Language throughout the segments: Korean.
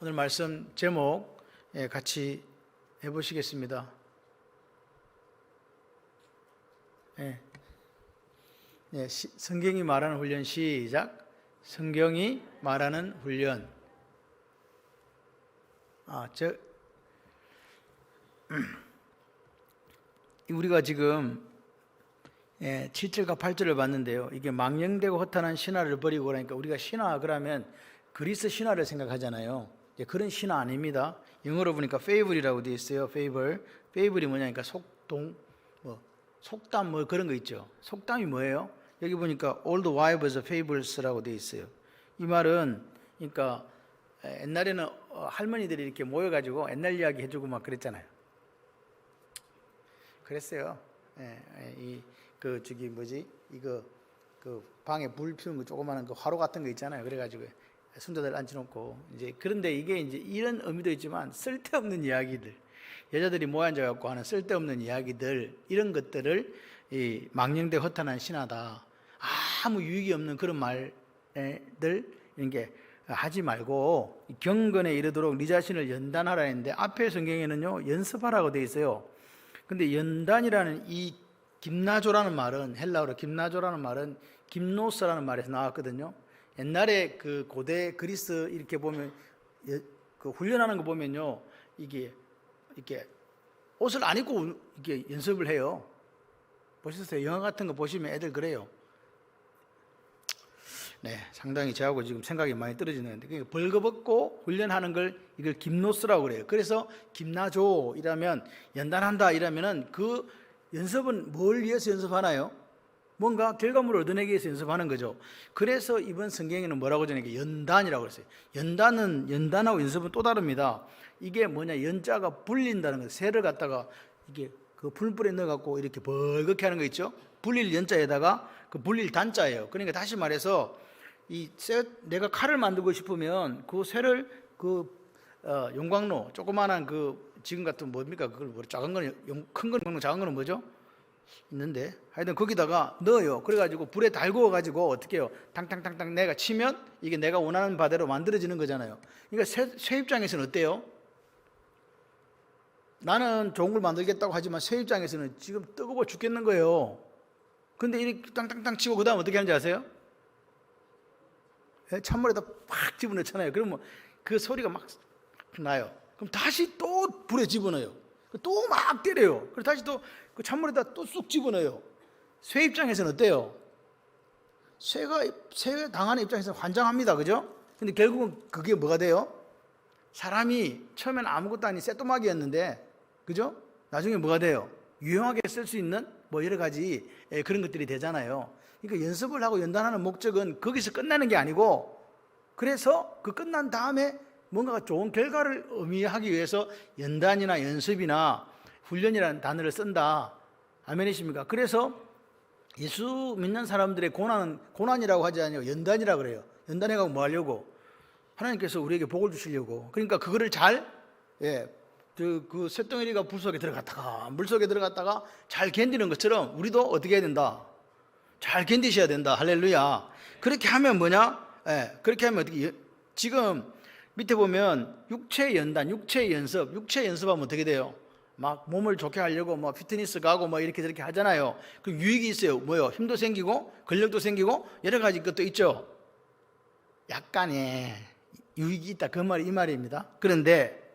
오늘 말씀 제목 같이 해보시겠습니다. 성경이 말하는 훈련 시작. 성경이 말하는 훈련. 우리가 지금 7절과 8절을 봤는데요. 이게 망령되고 허탄한 신화를 버리고 그러니까 우리가 신화 그러면 그리스 신화를 생각하잖아요. 그런 신화 아닙니다. 영어로 보니까 fable이라고 되어 있어요. fable이 뭐냐니까 속담 뭐 그런 거 있죠. 속담이 뭐예요? 여기 보니까 old wives fables라고 되어 있어요. 이 말은 그러니까 옛날에는 할머니들이 이렇게 모여가지고 옛날 이야기 해주고 막 그랬잖아요. 그랬어요. 이거 방에 불 피우는 거 조그마한 그 화로 같은 거 있잖아요. 그래가지고 순자들 앉혀놓고 이제 그런데 이게 이제 이런 의미도 있지만 쓸데없는 이야기들, 여자들이 모여 앉아갖고 하는 쓸데없는 이야기들 이런 것들을 이 망령되 허탄한 신하다. 아무 유익이 없는 그런 말들 이런 게 하지 말고 경건에 이르도록 네 자신을 연단하라 했는데 앞에 성경에는요 연습하라고 되어 있어요. 근데 연단이라는 이 김나조라는 말은 헬라어로 김나조라는 말은 김노스라는 말에서 나왔거든요. 옛날에 그 고대 그리스 이렇게 보면 그 훈련하는 거 보면요 이게 이렇게 옷을 안 입고 이렇게 연습을 해요. 보셨어요? 영화 같은 거 보시면 애들 그래요. 상당히 저하고 지금 생각이 많이 떨어지는데 벌거벗고 훈련하는 걸 이걸 김노스라고 그래요. 그래서 김나조 이라면 연단한다 이라면은 그 연습은 뭘 위해서 연습하나요? 뭔가 결과물을 얻어내기 위해서 연습하는 거죠. 그래서 이번 성경에는 뭐라고 전하니까 연단이라고 그랬어요. 연단하고 연습은 또 다릅니다. 이게 뭐냐, 연자가 불린다는 거예요. 새를 갖다가 이게 그 풀불에 넣어갖고 이렇게 벌겋게 하는 거 있죠. 불릴 연자에다가 그 불릴 단자예요. 그러니까 다시 말해서 내가 칼을 만들고 싶으면 그 쇠를 용광로 조그마한 지금 같은 뭡니까? 그걸 작은 거는 큰 거는 작은 거는 뭐죠? 있는데 하여튼 거기다가 넣어요. 그래가지고 불에 달구어가지고 어떻게 해요? 탕탕탕탕 내가 치면 이게 내가 원하는 바대로 만들어지는 거잖아요. 그러니까 새 입장에서는 어때요? 나는 좋은 걸 만들겠다고 하지만 새 입장에서는 지금 뜨거워 죽겠는 거예요. 근데 이렇게 땅땅땅 치고 그 다음 어떻게 하는지 아세요? 찬물에다 팍 집어넣잖아요. 그러면 그 소리가 막 나요. 그럼 다시 또 불에 집어넣어요. 또 막 때려요. 그리고 다시 또 그 찬물에다 또 쑥 집어넣어요. 새 입장에서는 어때요? 새 당하는 입장에서는 환장합니다. 그죠? 근데 결국은 그게 뭐가 돼요? 사람이 처음엔 아무것도 아닌 새또막이었는데, 그죠? 나중에 뭐가 돼요? 유용하게 쓸 수 있는 뭐 여러 가지 그런 것들이 되잖아요. 그러니까 연습을 하고 연단하는 목적은 거기서 끝나는 게 아니고, 그래서 그 끝난 다음에 뭔가 좋은 결과를 의미하기 위해서 연단이나 연습이나 훈련이라는 단어를 쓴다. 아멘이십니까? 그래서 예수 믿는 사람들의 고난이라고 하지 않아요. 연단이라고 그래요. 연단해가고 뭐 하려고? 하나님께서 우리에게 복을 주시려고. 그러니까 그거를 그 쇳덩어리가 물속에 들어갔다가 잘 견디는 것처럼 우리도 어떻게 해야 된다? 잘 견디셔야 된다. 할렐루야. 그렇게 하면 뭐냐? 그렇게 하면 어떻게, 지금 밑에 보면 육체 연단, 육체 연습하면 어떻게 돼요? 막 몸을 좋게 하려고 뭐 피트니스 가고 뭐 이렇게 저렇게 하잖아요. 그 유익이 있어요. 뭐요? 힘도 생기고 근력도 생기고 여러 가지 것도 있죠. 약간의 유익이 있다. 그 말이 이 말입니다. 그런데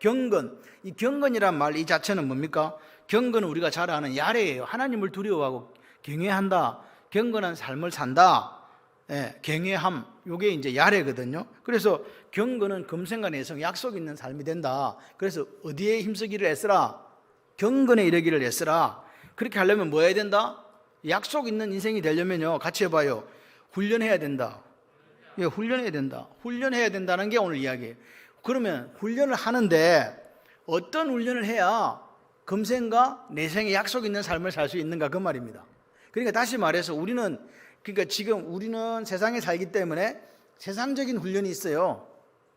이 경건이란 말 이 자체는 뭡니까? 경건은 우리가 잘 아는 야레예요. 하나님을 두려워하고 경외한다. 경건한 삶을 산다. 경외함. 요게 이제 야레거든요. 그래서 경건은 금생과 내성 약속 있는 삶이 된다. 그래서 어디에 힘쓰기를 애쓰라? 경건에 이르기를 애쓰라. 그렇게 하려면 뭐 해야 된다? 약속 있는 인생이 되려면요. 같이 해봐요. 훈련해야 된다. 훈련해야 된다. 훈련해야 된다는 게 오늘 이야기예요. 그러면 훈련을 하는데 어떤 훈련을 해야 금생과 내생에 약속 있는 삶을 살 수 있는가 그 말입니다. 그러니까 다시 말해서 지금 우리는 세상에 살기 때문에 세상적인 훈련이 있어요.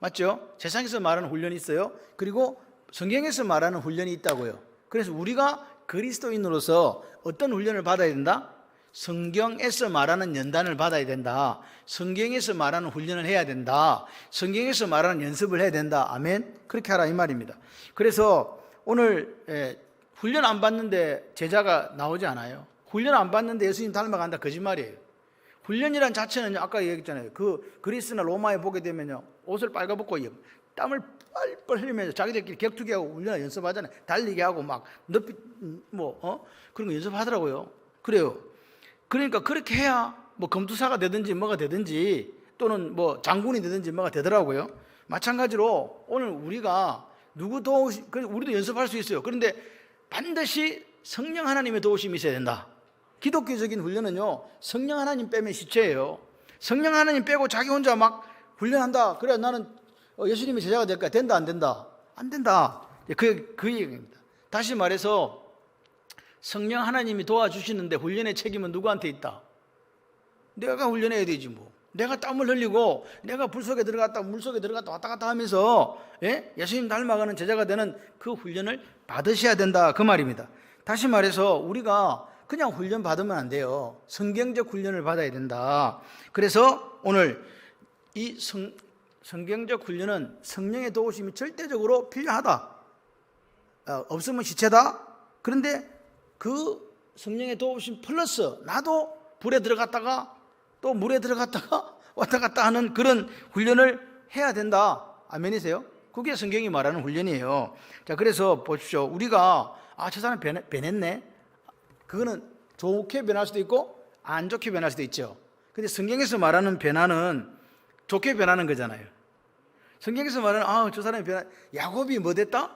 맞죠? 세상에서 말하는 훈련이 있어요. 그리고 성경에서 말하는 훈련이 있다고요. 그래서 우리가 그리스도인으로서 어떤 훈련을 받아야 된다? 성경에서 말하는 연단을 받아야 된다. 성경에서 말하는 훈련을 해야 된다. 성경에서 말하는 연습을 해야 된다. 아멘. 그렇게 하라 이 말입니다. 그래서 오늘 훈련 안 받는데 제자가 나오지 않아요. 훈련 안 받는데 예수님 닮아간다 거짓말이에요. 훈련이란 자체는 아까 얘기했잖아요. 그 그리스나 로마에 보게 되면요, 옷을 빨가벗고 땀을 뻘뻘 흘리면서 자기들끼리 격투기 하고 훈련 연습하잖아요. 달리기 하고 막 높이 그런 거 연습하더라고요. 그래요. 그러니까 그렇게 해야 뭐 검투사가 되든지 뭐가 되든지 또는 뭐 장군이 되든지 뭐가 되더라고요. 마찬가지로 오늘 우리가 누구 도우시, 우리도 연습할 수 있어요. 그런데 반드시 성령 하나님의 도우심이 있어야 된다. 기독교적인 훈련은요, 성령 하나님 빼면 시체예요. 성령 하나님 빼고 자기 혼자 막 훈련한다. 그래 나는 예수님의 제자가 될까? 된다 안 된다? 안 된다. 그 얘기입니다. 다시 말해서 성령 하나님이 도와주시는데 훈련의 책임은 누구한테 있다? 내가 훈련해야 되지 뭐. 내가 땀을 흘리고 내가 불 속에 들어갔다 물 속에 들어갔다 왔다 갔다 하면서 예수님 닮아가는 제자가 되는 그 훈련을 받으셔야 된다 그 말입니다. 다시 말해서 우리가 그냥 훈련 받으면 안 돼요. 성경적 훈련을 받아야 된다. 그래서 오늘 이 성경적 훈련은 성령의 도우심이 절대적으로 필요하다. 없으면 시체다. 그런데 그 성령의 도우심 플러스 나도 불에 들어갔다가 또 물에 들어갔다가 왔다 갔다 하는 그런 훈련을 해야 된다. 아멘이세요? 그게 성경이 말하는 훈련이에요. 자, 그래서 보십시오. 우리가 저 사람 변했네. 그거는 좋게 변할 수도 있고 안 좋게 변할 수도 있죠. 근데 성경에서 말하는 변화는 좋게 변하는 거잖아요. 성경에서 말하는 저 사람이 야곱이 뭐 됐다?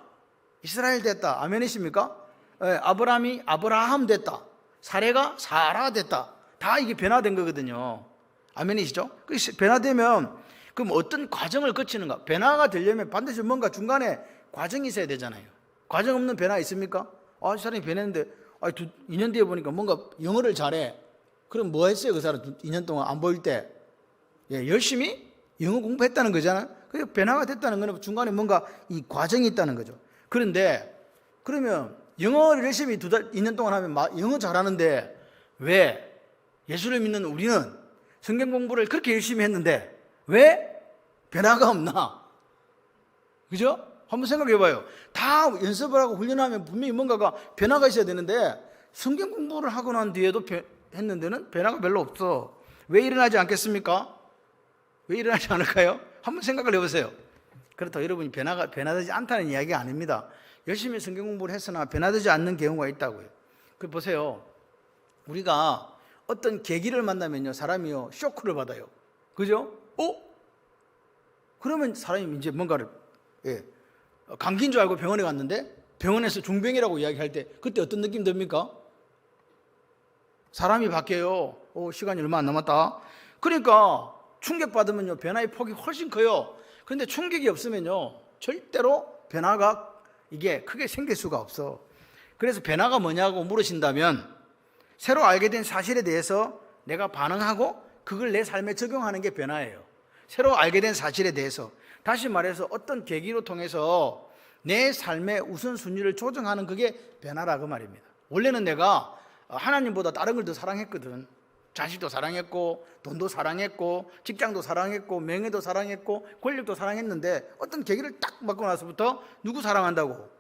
이스라엘 됐다. 아멘이십니까? 아브라함이 아브라함 됐다. 사레가 사라 됐다. 다 이게 변화된 거거든요. 아멘이시죠? 변화되면 그럼 어떤 과정을 거치는가? 변화가 되려면 반드시 뭔가 중간에 과정이 있어야 되잖아요. 과정 없는 변화 있습니까? 이 사람이 변했는데 2년 뒤에 보니까 뭔가 영어를 잘해. 그럼 뭐 했어요? 그 사람 2년 동안 안 보일 때 열심히 영어 공부했다는 거잖아요. 그래서 변화가 됐다는 거는 중간에 뭔가 이 과정이 있다는 거죠. 그런데 그러면 영어를 열심히 2년 동안 하면 영어 잘하는데 왜 예수를 믿는 우리는 성경 공부를 그렇게 열심히 했는데 왜 변화가 없나? 그죠? 한번 생각해 봐요. 다 연습을 하고 훈련하면 분명히 뭔가가 변화가 있어야 되는데 성경 공부를 하고 난 뒤에도 했는데는 변화가 별로 없어. 왜 일어나지 않겠습니까? 왜 일어나지 않을까요? 한번 생각을 해보세요. 그렇다고 여러분이 변화되지 않다는 이야기가 아닙니다. 열심히 성경 공부를 했으나 변화되지 않는 경우가 있다고요. 그 보세요. 우리가 어떤 계기를 만나면요, 사람이요 쇼크를 받아요. 그죠? 그러면 사람이 이제 뭔가를 감기인 줄 알고 병원에 갔는데 병원에서 중병이라고 이야기할 때 그때 어떤 느낌 듭니까? 사람이 바뀌어요. 시간이 얼마 안 남았다. 그러니까 충격받으면요 변화의 폭이 훨씬 커요. 그런데 충격이 없으면요 절대로 변화가 이게 크게 생길 수가 없어. 그래서 변화가 뭐냐고 물으신다면 새로 알게 된 사실에 대해서 내가 반응하고 그걸 내 삶에 적용하는 게 변화예요. 새로 알게 된 사실에 대해서, 다시 말해서 어떤 계기로 통해서 내 삶의 우선순위를 조정하는 그게 변화라고 말입니다. 원래는 내가 하나님보다 다른 걸 더 사랑했거든. 자식도 사랑했고 돈도 사랑했고 직장도 사랑했고 명예도 사랑했고 권력도 사랑했는데 어떤 계기를 딱 받고 나서부터 누구 사랑한다고?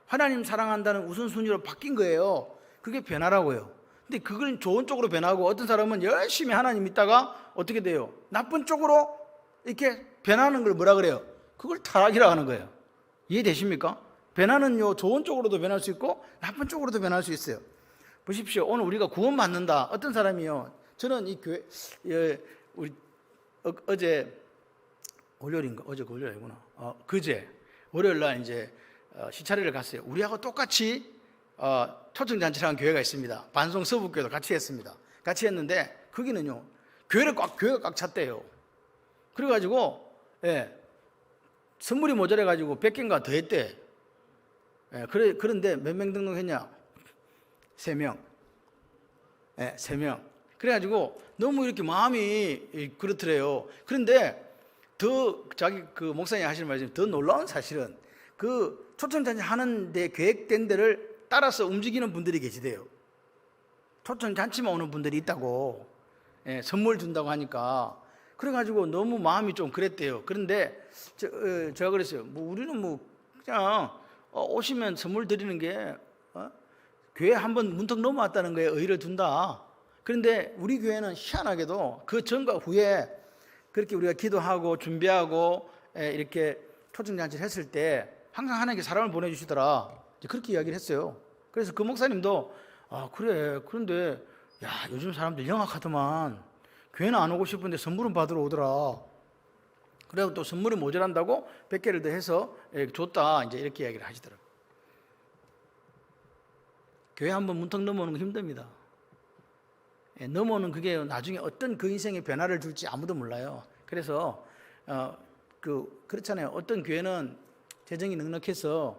하나님 사랑한다는 우선순위로 바뀐 거예요. 그게 변화라고요. 근데 그걸 좋은 쪽으로 변하고 어떤 사람은 열심히 하나님 믿다가 어떻게 돼요? 나쁜 쪽으로 이렇게 변하는 걸 뭐라 그래요? 그걸 타락이라고 하는 거예요. 이해되십니까? 변화는요 좋은 쪽으로도 변할 수 있고 나쁜 쪽으로도 변할 수 있어요. 보십시오. 오늘 우리가 구원받는다. 어떤 사람이요. 저는 이 교회 우리 어제 월요일인가? 어제 그 월요일이구나. 그제 월요일 날 이제 시차례를 갔어요. 우리하고 똑같이 초청잔치를 한 교회가 있습니다. 반송 서북교회도 같이 했습니다. 같이 했는데 거기는요 교회가 꽉 찼대요. 그래가지고 선물이 모자라가지고 100개인가 더 했대. 그런데 몇 명 등록했냐? 3명. 3명. 그래가지고 너무 이렇게 마음이 그렇더래요. 그런데 더 자기 그 목사님 하시는 말씀 더 놀라운 사실은 그 초청잔치 하는데 계획된 데를 따라서 움직이는 분들이 계시대요. 초청 잔치만 오는 분들이 있다고. 예, 선물 준다고 하니까. 그래가지고 너무 마음이 좀 그랬대요. 그런데 제가 그랬어요. 뭐 우리는 뭐 그냥 오시면 선물 드리는 게 교회 한번 문턱 넘어왔다는 거에 의의를 둔다. 그런데 우리 교회는 희한하게도 그 전과 후에 그렇게 우리가 기도하고 준비하고 이렇게 초청잔치를 했을 때 항상 하나님께 사람을 보내주시더라. 그렇게 이야기를 했어요. 그래서 그 목사님도 그래, 그런데 야, 요즘 사람들 영악하더만 교회는 안 오고 싶은데 선물은 받으러 오더라. 그래서 또 선물이 모자란다고 100개를 더 해서 줬다. 이제 이렇게 이야기를 하시더라고요. 교회 한번 문턱 넘어오는 거 힘듭니다. 넘어오는 그게 나중에 어떤 그 인생의 변화를 줄지 아무도 몰라요. 그래서 그렇잖아요. 어떤 교회는 재정이 넉넉해서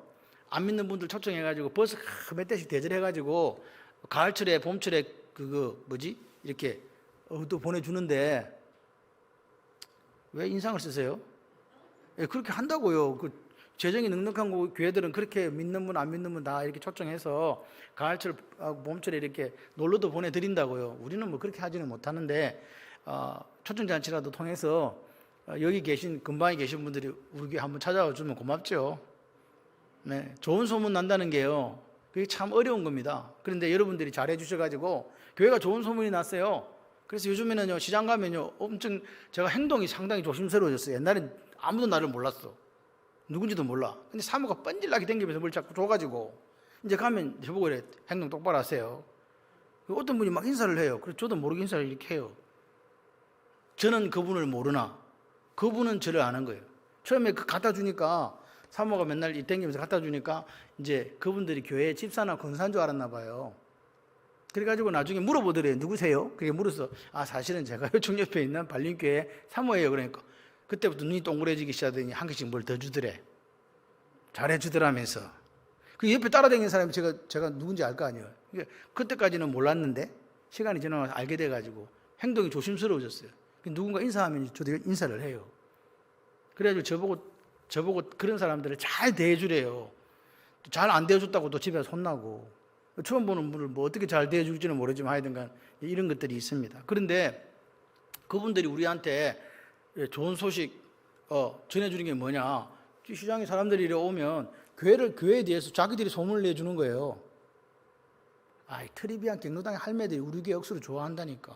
안 믿는 분들 초청해가지고 버스 몇 대씩 대절해가지고 가을철에 봄철에 이렇게 또 보내주는데 왜 인상을 쓰세요? 그렇게 한다고요. 재정이 넉넉한 교회들은 그렇게 믿는 분 안 믿는 분 다 이렇게 초청해서 가을철 봄철에 이렇게 놀러도 보내드린다고요. 우리는 뭐 그렇게 하지는 못하는데 초청잔치라도 통해서 여기 계신 근방에 계신 분들이 우리 교회 한번 찾아와 주면 고맙죠. 네, 좋은 소문 난다는 게요, 그게 참 어려운 겁니다. 그런데 여러분들이 잘해 주셔가지고 교회가 좋은 소문이 났어요. 그래서 요즘에는요, 시장 가면요, 엄청 제가 행동이 상당히 조심스러워졌어요. 옛날엔 아무도 나를 몰랐어. 누군지도 몰라. 근데 사모가 뻔질나게 댕기면서 뭘 자꾸 줘가지고 이제 가면 저보고 그래, 행동 똑바로 하세요. 어떤 분이 막 인사를 해요. 그래서 저도 모르게 인사를 이렇게 해요. 저는 그분을 모르나 그분은 저를 아는 거예요. 처음에 갖다 주니까 사모가 맨날 이 댕기면서 갖다 주니까 이제 그분들이 교회 집사나 권사인 줄 알았나 봐요. 그래가지고 나중에 물어보더래요. 누구세요? 그게 물어서 사실은 제가 요청 옆에 있는 발림교회 사모예요. 그러니까 그때부터 눈이 동그래지기 시작하더니 한 개씩 뭘 더 주더래. 잘해주더라면서. 그 옆에 따라다니는 사람이 제가 누군지 알 거 아니에요. 그때까지는 몰랐는데 시간이 지나서 알게 돼가지고 행동이 조심스러워졌어요. 누군가 인사하면 저도 인사를 해요. 그래가지고 저보고 그런 사람들을 잘 대해주래요. 잘 안 대해줬다고 또 집에서 혼나고. 처음 보는 분을 뭐 어떻게 잘 대해줄지는 모르지만 하여튼간 이런 것들이 있습니다. 그런데 그분들이 우리한테 좋은 소식 전해주는 게 뭐냐, 시장에 사람들이 이래 오면 교회에 대해서 자기들이 소문을 내주는 거예요. 트리비안 경로당의 할매들이 우리 교회 억수로 좋아한다니까.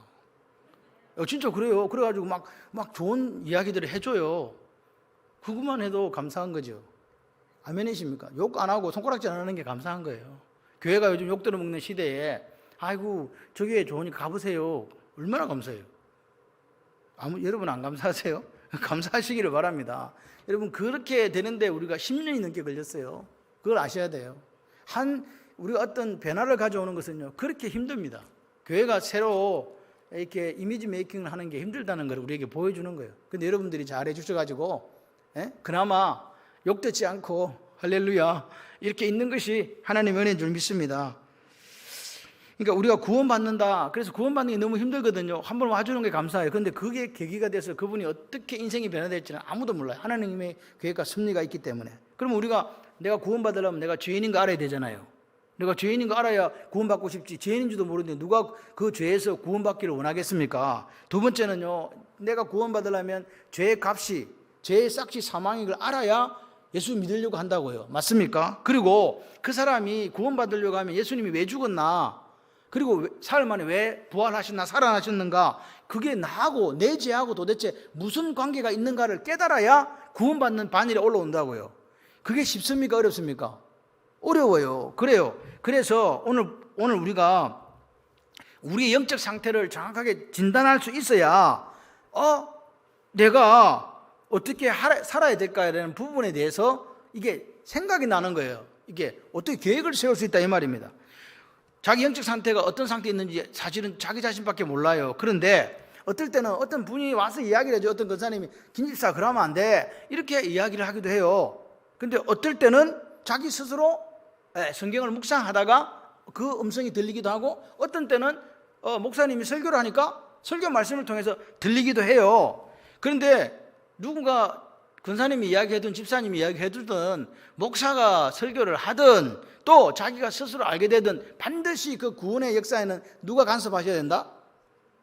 진짜 그래요. 그래가지고 막 좋은 이야기들을 해줘요. 그것만 해도 감사한 거죠. 아멘이십니까? 욕 안 하고 손가락질 안 하는 게 감사한 거예요. 교회가 요즘 욕 들어먹는 시대에 아이고 저 교회 좋으니까 가보세요. 얼마나 감사해요. 여러분 안 감사하세요? 감사하시기를 바랍니다. 여러분 그렇게 되는데 우리가 10년이 넘게 걸렸어요. 그걸 아셔야 돼요. 우리가 어떤 변화를 가져오는 것은요, 그렇게 힘듭니다. 교회가 새로 이렇게 이미지 메이킹을 하는 게 힘들다는 걸 우리에게 보여주는 거예요. 근데 여러분들이 잘해 주셔가지고 그나마 욕되지 않고 할렐루야 이렇게 있는 것이 하나님의 은혜인 줄 믿습니다. 그러니까 우리가 구원받는다. 그래서 구원받는 게 너무 힘들거든요. 한번 와주는 게 감사해요. 그런데 그게 계기가 돼서 그분이 어떻게 인생이 변화될지는 아무도 몰라요. 하나님의 계획과 섭리가 있기 때문에. 그러면 내가 구원받으려면 내가 죄인인 거 알아야 되잖아요. 내가 죄인인 거 알아야 구원받고 싶지. 죄인인지도 모르는데 누가 그 죄에서 구원받기를 원하겠습니까? 두 번째는요, 내가 구원받으려면 죄의 값이, 죄의 싹시 사망인 걸 알아야 예수 믿으려고 한다고요. 맞습니까? 그리고 그 사람이 구원받으려고 하면 예수님이 왜 죽었나, 그리고 사흘 만에 왜 부활하셨나, 살아나셨는가, 그게 나하고 내 죄하고 도대체 무슨 관계가 있는가를 깨달아야 구원받는 반열에 올라온다고요. 그게 쉽습니까? 어렵습니까? 어려워요. 그래요. 그래서 오늘 우리가 우리의 영적 상태를 정확하게 진단할 수 있어야 내가 어떻게 살아야 될까라는 부분에 대해서 이게 생각이 나는 거예요. 이게 어떻게 계획을 세울 수 있다 이 말입니다. 자기 영적 상태가 어떤 상태에 있는지 사실은 자기 자신밖에 몰라요. 그런데 어떨 때는 어떤 분이 와서 이야기를 해줘. 어떤 권사님이 김집사 그러면 안 돼 이렇게 이야기를 하기도 해요. 근데 어떨 때는 자기 스스로 성경을 묵상하다가 그 음성이 들리기도 하고, 어떤 때는 목사님이 설교를 하니까 설교 말씀을 통해서 들리기도 해요. 그런데 누군가 권사님이 이야기하든 집사님이 이야기해두든 목사가 설교를 하든 또 자기가 스스로 알게 되든 반드시 그 구원의 역사에는 누가 간섭하셔야 된다?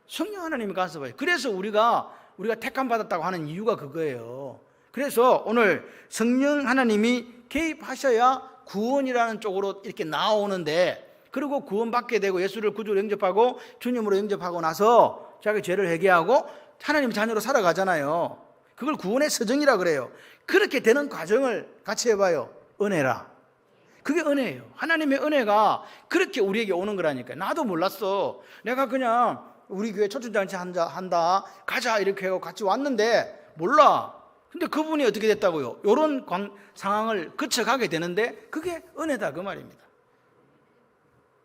성령 하나님이 간섭하셔요. 그래서 우리가 택함 받았다고 하는 이유가 그거예요. 그래서 오늘 성령 하나님이 개입하셔야 구원이라는 쪽으로 이렇게 나오는데, 그리고 구원받게 되고 예수를 구주로 영접하고 주님으로 영접하고 나서 자기 죄를 회개하고 하나님 자녀로 살아가잖아요. 그걸 구원의 서정이라 그래요. 그렇게 되는 과정을 같이 해봐요. 은혜라. 그게 은혜예요. 하나님의 은혜가 그렇게 우리에게 오는 거라니까요. 나도 몰랐어. 내가 그냥 우리 교회 초청장치 한다 가자 이렇게 하고 같이 왔는데 몰라. 근데 그분이 어떻게 됐다고요? 이런 상황을 거쳐가게 되는데 그게 은혜다 그 말입니다.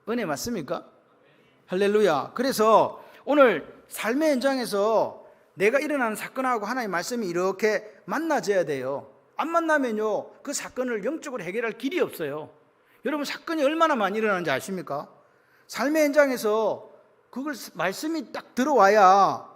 은혜 맞습니까? 할렐루야. 그래서 오늘 삶의 현장에서 내가 일어나는 사건하고 하나님의 말씀이 이렇게 만나져야 돼요. 안 만나면요 그 사건을 영적으로 해결할 길이 없어요. 여러분 사건이 얼마나 많이 일어나는지 아십니까? 삶의 현장에서 그걸 말씀이 딱 들어와야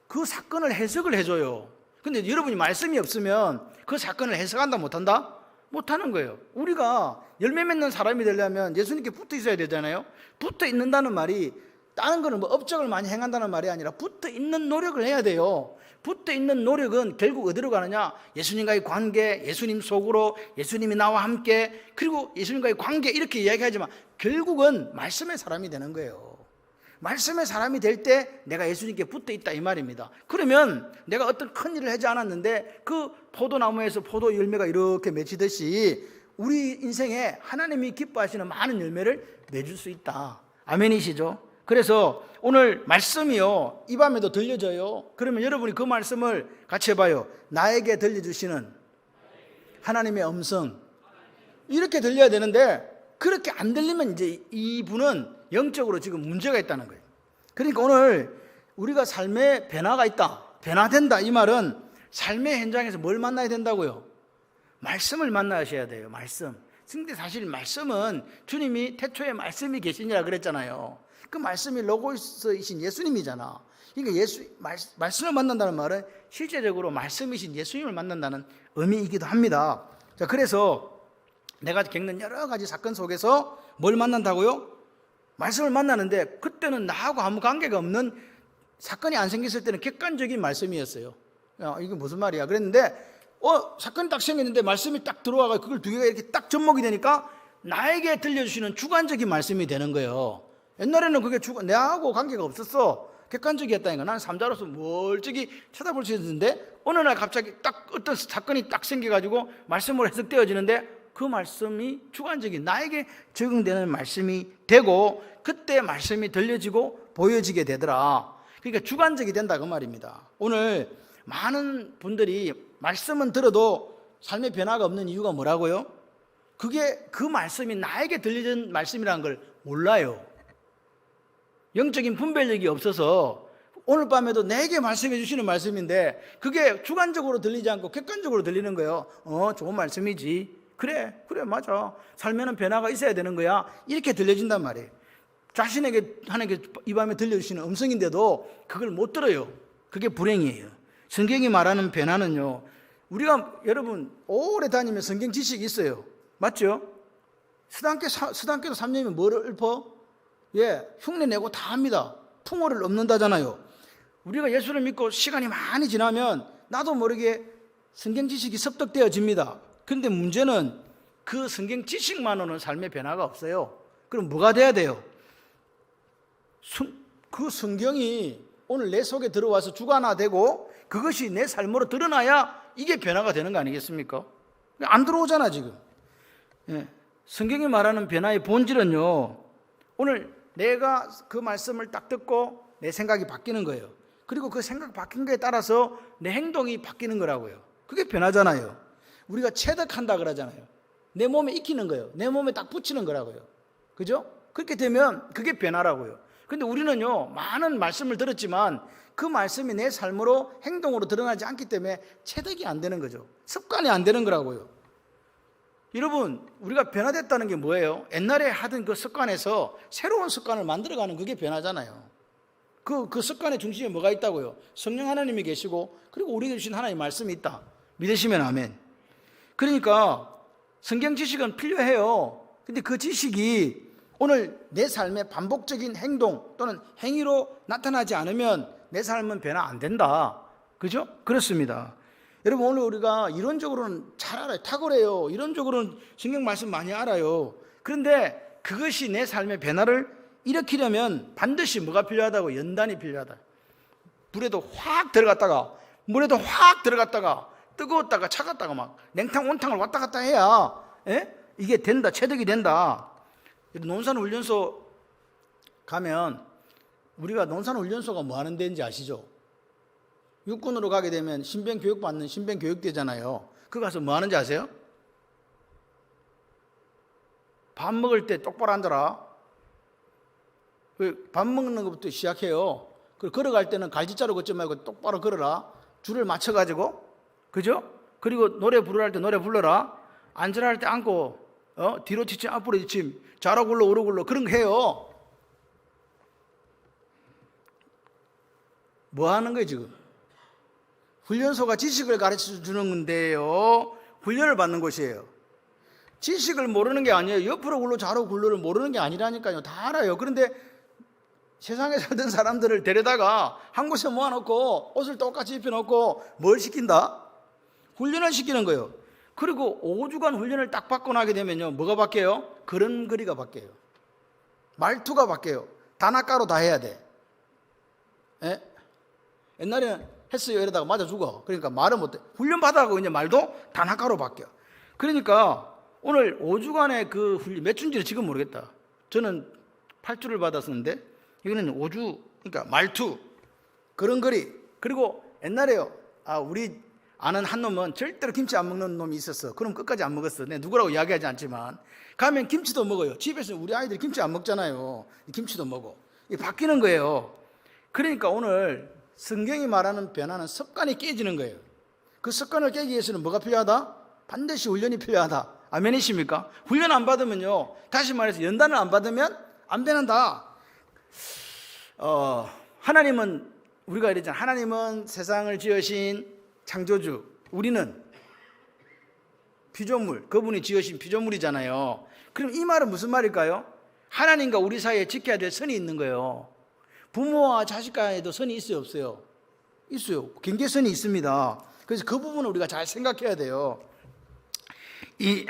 그 사건을 해석을 해줘요. 근데 여러분이 말씀이 없으면 그 사건을 해석한다 못한다? 못하는 거예요. 우리가 열매 맺는 사람이 되려면 예수님께 붙어 있어야 되잖아요. 붙어 있는다는 말이 다른 거는 뭐 업적을 많이 행한다는 말이 아니라 붙어 있는 노력을 해야 돼요. 붙어 있는 노력은 결국 어디로 가느냐? 예수님과의 관계, 예수님 속으로, 예수님이 나와 함께, 그리고 예수님과의 관계 이렇게 이야기하지만 결국은 말씀의 사람이 되는 거예요. 말씀의 사람이 될 때 내가 예수님께 붙어 있다 이 말입니다. 그러면 내가 어떤 큰 일을 하지 않았는데 그 포도나무에서 포도 열매가 이렇게 맺히듯이 우리 인생에 하나님이 기뻐하시는 많은 열매를 맺을 수 있다. 아멘이시죠? 그래서 오늘 말씀이요 이 밤에도 들려져요. 그러면 여러분이 그 말씀을 같이 해봐요. 나에게 들려주시는 하나님의 음성, 이렇게 들려야 되는데 그렇게 안 들리면 이제 이분은 영적으로 지금 문제가 있다는 거예요. 그러니까 오늘 우리가 삶에 변화가 있다, 변화된다 이 말은 삶의 현장에서 뭘 만나야 된다고요? 말씀을 만나셔야 돼요. 말씀. 근데 사실 말씀은 주님이 태초에 말씀이 계시니라 그랬잖아요. 그 말씀이 로고스이신 예수님이잖아. 그러니까 말씀을 만난다는 말은 실제적으로 말씀이신 예수님을 만난다는 의미이기도 합니다. 자, 그래서 내가 겪는 여러 가지 사건 속에서 뭘 만난다고요? 말씀을 만나는데 그때는 나하고 아무 관계가 없는 사건이 안 생겼을 때는 객관적인 말씀이었어요. 야, 이게 무슨 말이야? 그랬는데 사건이 딱 생겼는데 말씀이 딱 들어와서 그걸 두 개가 이렇게 딱 접목이 되니까 나에게 들려주시는 주관적인 말씀이 되는 거예요. 옛날에는 그게 내하고 관계가 없었어. 객관적이었다니까. 나는 삼자로서 멀찍이 쳐다볼 수 있는데 어느 날 갑자기 딱 어떤 사건이 딱 생겨가지고 말씀으로 해석되어지는데 그 말씀이 주관적인 나에게 적용되는 말씀이 되고 그때 말씀이 들려지고 보여지게 되더라. 그러니까 주관적이 된다 그 말입니다. 오늘 많은 분들이 말씀은 들어도 삶의 변화가 없는 이유가 뭐라고요? 그게 그 말씀이 나에게 들려진 말씀이라는 걸 몰라요. 영적인 분별력이 없어서 오늘 밤에도 내게 말씀해 주시는 말씀인데 그게 주관적으로 들리지 않고 객관적으로 들리는 거예요. 좋은 말씀이지. 그래 맞아. 삶에는 변화가 있어야 되는 거야. 이렇게 들려진단 말이에요. 자신에게 하나님께 이 밤에 들려주시는 음성인데도 그걸 못 들어요. 그게 불행이에요. 성경이 말하는 변화는요, 우리가 여러분 오래 다니면 성경 지식이 있어요. 맞죠? 스단께도 3년이면 뭐를 읊어? 흉내 내고 다 합니다. 풍어를 넘는다잖아요. 우리가 예수를 믿고 시간이 많이 지나면 나도 모르게 성경 지식이 습득되어집니다. 그런데 문제는 그 성경 지식만으로는 삶의 변화가 없어요. 그럼 뭐가 돼야 돼요? 그 성경이 오늘 내 속에 들어와서 주관화되고 그것이 내 삶으로 드러나야 이게 변화가 되는 거 아니겠습니까? 안 들어오잖아 지금. 성경이 말하는 변화의 본질은요, 오늘 내가 그 말씀을 딱 듣고 내 생각이 바뀌는 거예요. 그리고 그 생각 바뀐 거에 따라서 내 행동이 바뀌는 거라고요. 그게 변화잖아요. 우리가 체득한다 그러잖아요. 내 몸에 익히는 거예요. 내 몸에 딱 붙이는 거라고요. 그죠? 그렇게 되면 그게 변화라고요. 근데 우리는요, 많은 말씀을 들었지만 그 말씀이 내 삶으로 행동으로 드러나지 않기 때문에 체득이 안 되는 거죠. 습관이 안 되는 거라고요. 여러분, 우리가 변화됐다는 게 뭐예요? 옛날에 하던 그 습관에서 새로운 습관을 만들어가는 그게 변화잖아요. 그 습관의 중심에 뭐가 있다고요? 성령 하나님이 계시고 그리고 우리에게 주신 하나님의 말씀이 있다. 믿으시면 아멘. 그러니까 성경 지식은 필요해요. 근데 그 지식이 오늘 내 삶의 반복적인 행동 또는 행위로 나타나지 않으면 내 삶은 변화 안 된다. 그죠? 그렇습니다. 여러분, 오늘 우리가 이론적으로는 잘 알아요. 탁월해요. 이론적으로는 성경 말씀 많이 알아요. 그런데 그것이 내 삶의 변화를 일으키려면 반드시 뭐가 필요하다고? 연단이 필요하다. 불에도 확 들어갔다가 물에도 확 들어갔다가 뜨거웠다가 차갑다가 막 냉탕 온탕을 왔다 갔다 해야 이게 된다. 체득이 된다. 논산훈련소 가면 우리가 논산훈련소가 뭐 하는 데인지 아시죠? 육군으로 가게 되면 신병 교육 받는 신병 교육대잖아요. 그 가서 뭐 하는지 아세요? 밥 먹을 때 똑바로 앉아라. 밥 먹는 것부터 시작해요. 그리고 걸어갈 때는 갈지자로 걷지 말고 똑바로 걸어라. 줄을 맞춰가지고, 그죠? 그리고 노래 부르라 할 때 노래 불러라. 앉으라 할 때 앉고, 뒤로 뒤침 앞으로 뒤침, 좌로 굴러 우로 굴러 그런 거 해요. 뭐 하는 거예요 지금? 훈련소가 지식을 가르쳐 주는 건데요, 훈련을 받는 곳이에요. 지식을 모르는 게 아니에요. 옆으로 굴러 좌로 굴러를 모르는 게 아니라니까요. 다 알아요. 그런데 세상에 살던 사람들을 데려다가 한 곳에 모아놓고 옷을 똑같이 입혀놓고 뭘 시킨다? 훈련을 시키는 거예요. 그리고 5주간 훈련을 딱 받고 나게 되면요, 뭐가 바뀌어요? 걸음걸이가 바뀌어요. 말투가 바뀌어요. 단아가로 다 해야 돼. 옛날에는 했어요 이러다가 맞아 죽어. 그러니까 말은 못해. 훈련 받아가고 이제 말도 단아가로 바뀌어. 그러니까 오늘 5주간의 그 훈련, 몇 주인지는 지금 모르겠다. 저는 8주를 받았었는데 이거는 5주, 그러니까 말투, 걸음걸이. 그리고 옛날에요, 우리 아는 한 놈은 절대로 김치 안 먹는 놈이 있었어. 그럼 끝까지 안 먹었어. 내가 누구라고 이야기하지 않지만 가면 김치도 먹어요. 집에서 우리 아이들이 김치 안 먹잖아요. 김치도 먹어. 이게 바뀌는 거예요. 그러니까 오늘 성경이 말하는 변화는 습관이 깨지는 거예요. 그 습관을 깨기 위해서는 뭐가 필요하다? 반드시 훈련이 필요하다. 아멘이십니까? 훈련 안 받으면요, 다시 말해서 연단을 안 받으면 안 변한다. 하나님은, 우리가 이랬잖아. 하나님은 세상을 지으신 창조주, 우리는 피조물, 그분이 지으신 피조물이잖아요. 그럼 이 말은 무슨 말일까요? 하나님과 우리 사이에 지켜야 될 선이 있는 거예요. 부모와 자식 간에도 선이 있어요, 없어요? 있어요. 경계선이 있습니다. 그래서 그 부분을 우리가 잘 생각해야 돼요. 이